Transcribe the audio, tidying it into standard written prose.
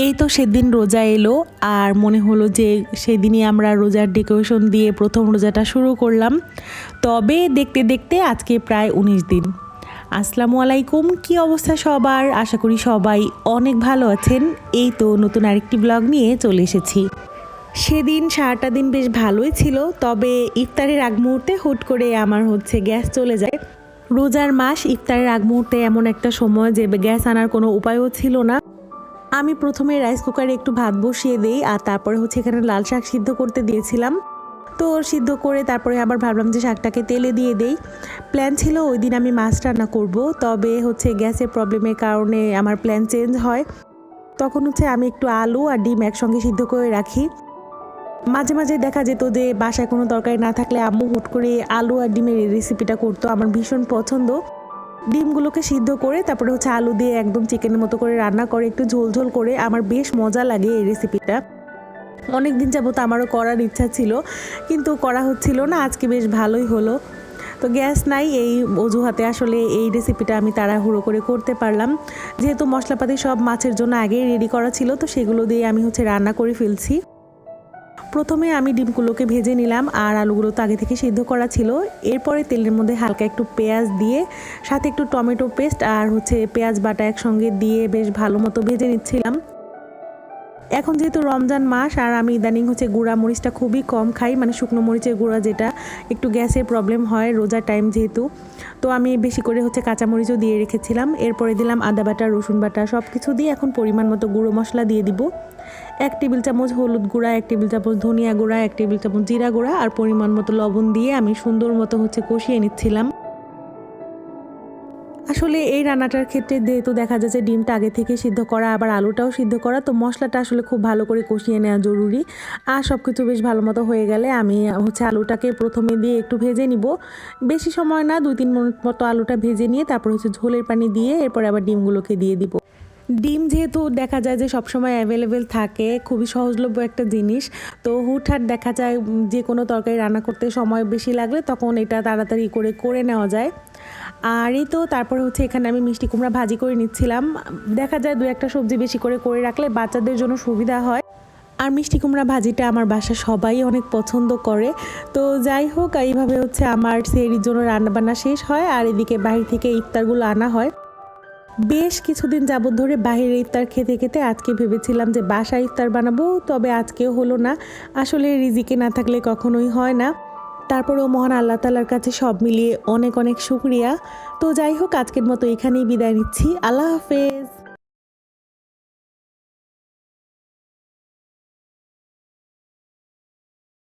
এই তো সেদিন রোজা এলো আর মনে হলো যে সেদিনই আমরা রোজার ডেকোরেশন দিয়ে প্রথম রোজাটা শুরু করলাম। তবে দেখতে দেখতে আজকে প্রায় 19 দিন। আসসালামু আলাইকুম, কি অবস্থা সবার? আশা করি সবাই অনেক ভালো আছেন। এই তো নতুন আরেকটি ব্লগ নিয়ে চলে এসেছি। সেদিন সারাটা দিন বেশ ভালোই ছিল, তবে ইফতারের আগ মুহূর্তে হুট করে আমার গ্যাস চলে যায়। রোজার মাস, ইফতারের আগ মুহূর্তে এমন একটা সময় যে গ্যাস আনার কোনো উপায়ও ছিল না। আমি প্রথমে রাইস কুকারে একটু ভাত বসিয়ে দিই, আর তারপরে এখানে লাল শাক সিদ্ধ করতে দিয়েছিলাম। তো সিদ্ধ করে তারপরে আবার ভাবলাম যে শাকটাকে তেলে দিয়ে দেই। প্ল্যান ছিল ওই দিন আমি মাছ রান্না করব, তবে গ্যাসের প্রবলেমের কারণে আমার প্ল্যান চেঞ্জ হয়। তখন আমি একটু আলু আর ডিম একসঙ্গে সিদ্ধ করে রাখি। মাঝে মাঝে দেখা যেত যে বাসায় কোনো তরকারি না থাকলে আম্মু হুট করে আলু আর ডিমের এই রেসিপিটা করতো, আমার ভীষণ পছন্দ। ডিমগুলোকে সিদ্ধ করে তারপরে আলু দিয়ে একদম চিকেনের মতো করে রান্না করে একটু ঝোল ঝোল করে, আমার বেশ মজা লাগে এই রেসিপিটা। অনেক দিন যাবত আমারও করার ইচ্ছা ছিল, কিন্তু করা হচ্ছিল না। আজকে বেশ ভালোই হলো। তো গ্যাস নাই, এই অজুহাতে আসলে এই রেসিপিটা আমি তাড়াহুড়ো করে করতে পারলাম। যেহেতু মশলাপাতি সব মাছের জন্য আগেই রেডি করা ছিল, তো সেগুলো দিয়ে আমি রান্না করে ফেলছি। প্রথমে আমি ডিমগুলোকে ভেজে নিলাম, আর আলুগুলো তো আগে থেকে সিদ্ধ করা ছিল। এরপরে তেলের মধ্যে হালকা একটু পেঁয়াজ দিয়ে, সাথে একটু টমেটো পেস্ট আর পেঁয়াজ বাটা একসঙ্গে দিয়ে বেশ ভালো মতো ভেজে নিচ্ছিলাম। এখন যেহেতু রমজান মাস, আর আমি ইদানিং গুঁড়া মরিচটা খুবই কম খাই, মানে শুকনো মরিচের গুঁড়া, যেটা একটু গ্যাসের প্রবলেম হয় রোজার টাইম যেহেতু। তো আমি বেশি করে কাঁচামরিচও দিয়ে রেখেছিলাম। এরপরে দিলাম আদা বাটা, রসুন বাটা, সব কিছু দিয়ে এখন পরিমাণ মতো গুঁড়ো মশলা দিয়ে দিব। 1 টেবিল চামচ হলুদ গুঁড়া, 1 টেবিল চামচ ধনিয়া গুঁড়া, 1 টেবিল চামচ জিরা গুঁড়া আর পরিমাণ মতো লবণ দিয়ে আমি সুন্দর মতো কষিয়ে নিচ্ছিলাম। আসলে এই রান্নাটার ক্ষেত্রে যেহেতু দেখা যাচ্ছে ডিমটা আগে থেকে সিদ্ধ করা, আবার আলুটাও সিদ্ধ করা, তো মশলাটা আসলে খুব ভালো করে কষিয়ে নেওয়া জরুরি। আর সব কিছু বেশ ভালো মতো হয়ে গেলে আমি আলুটাকে প্রথমে দিয়ে একটু ভেজে নিব। বেশি সময় না, 2-3 মিনিট মতো আলুটা ভেজে নিয়ে তারপর ঝোলের পানি দিয়ে এরপরে আবার ডিমগুলোকে দিয়ে দিব। ডিম যেহেতু দেখা যায় যে সবসময় অ্যাভেলেবেল থাকে, খুবই সহজলভ্য একটা জিনিস। তো হুটহাট দেখা যায় যে কোনো তরকারি রান্না করতে সময় বেশি লাগলে তখন এটা তাড়াতাড়ি করে নেওয়া যায়। আর এই তো তারপর এখানে আমি মিষ্টি কুমড়া ভাজি করে নিচ্ছিলাম। দেখা যায় 2-1টা সবজি বেশি করে রাখলে বাচ্চাদের জন্য সুবিধা হয়। আর মিষ্টি কুমড়া ভাজিটা আমার বাসায় সবাই অনেক পছন্দ করে। তো যাই হোক, এইভাবে আমার সেহরির জন্য রান্নাবান্না শেষ হয়, আর এদিকে বাহির থেকে ইফতারগুলো আনা হয়। বেশ কিছুদিন যাবত ধরে বাহিরে ইফতার খেতে খেতে আজকে ভেবেছিলাম যে বাসায় ইফতার বানাবো, তবে আজকেও হলো না। আসলে রিজিকে না থাকলে কখনোই হয় না। তারপরেও মহান আল্লাহ তাআলার কাছে সব মিলিয়ে অনেক অনেক শুকরিয়া। তো যাই হোক, আজকের মতো এখানেই বিদায় নিচ্ছি। আল্লাহ হাফেজ।